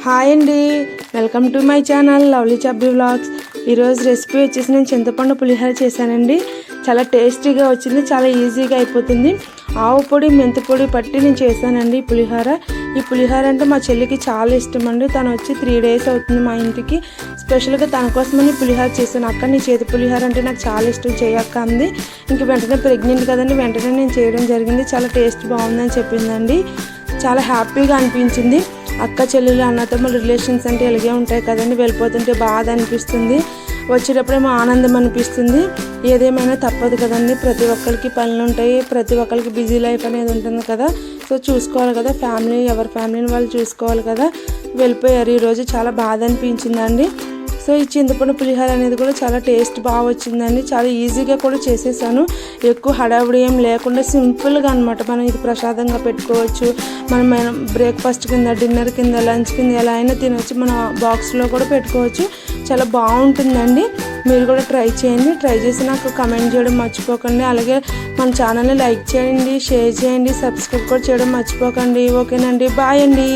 Hi అండి, welcome to my channel lovely chubby vlogs. ఈరోజు recipe వచ్చేసి నేను చింతపండు పులిహోర చేశానండి. చాలా టేస్టీగా వచ్చింది, చాలా ఈజీగా అయిపోతుంది. ఆవు పొడి మెంతి పొడి పట్టి నేను చేశానండి ఈ పులిహోర అంటే మా చెల్లికి చాలా ఇష్టం అండి. తను వచ్చి 3 days అవుతుంది మా ఇంటికి. స్పెషల్గా తన కోసమని పులిహోర చేశాను. అక్క నీ చేతి పులిహోర అంటే నాకు చాలా ఇష్టం, చేయక్క అంది. ఇంక వెంటనే ప్రెగ్నెంట్ కదండి, వెంటనే నేను చేయడం జరిగింది. చాలా టేస్ట్ బాగుందని చెప్పిందండి. చాలా హ్యాపీగా అనిపించింది. అక్క చెల్లెలు అన్నతమ్ముల రిలేషన్స్ అంటే ఇలాగే ఉంటాయి కదండి. వెళ్ళిపోతుంటే బాధ అనిపిస్తుంది, వచ్చేటప్పుడేమో ఆనందం అనిపిస్తుంది. ఏదేమైనా తప్పదు కదండి, ప్రతి ఒక్కరికి పనులు ఉంటాయి, ప్రతి ఒక్కరికి బిజీ లైఫ్ అనేది ఉంటుంది కదా. సో చూసుకోవాలి కదా, ఎవరి ఫ్యామిలీని వాళ్ళు చూసుకోవాలి కదా. వెళ్ళిపోయారు ఈరోజు, చాలా బాధ అనిపించిందండి. సో ఈ చింతపండు పులిహోర అనేది కూడా చాలా టేస్ట్ బాగా వచ్చిందండి. చాలా ఈజీగా కూడా చేసేసాను, ఎక్కువ హడావుడి ఏం లేకుండా సింపుల్గా అనమాట. మనం ఇది ప్రసాదంగా పెట్టుకోవచ్చు, మనం బ్రేక్ఫాస్ట్ కింద, డిన్నర్ కింద, లంచ్ కింద ఎలా అయినా తినవచ్చు. మన బాక్స్లో కూడా పెట్టుకోవచ్చు, చాలా బాగుంటుందండి. మీరు కూడా ట్రై చేయండి. ట్రై చేసి నాకు కమెంట్ చేయడం మర్చిపోకండి. అలాగే మన ఛానల్ని లైక్ చేయండి, షేర్ చేయండి, సబ్స్క్రైబ్ కూడా చేయడం మర్చిపోకండి. ఓకేనండి, బాయ్ అండి.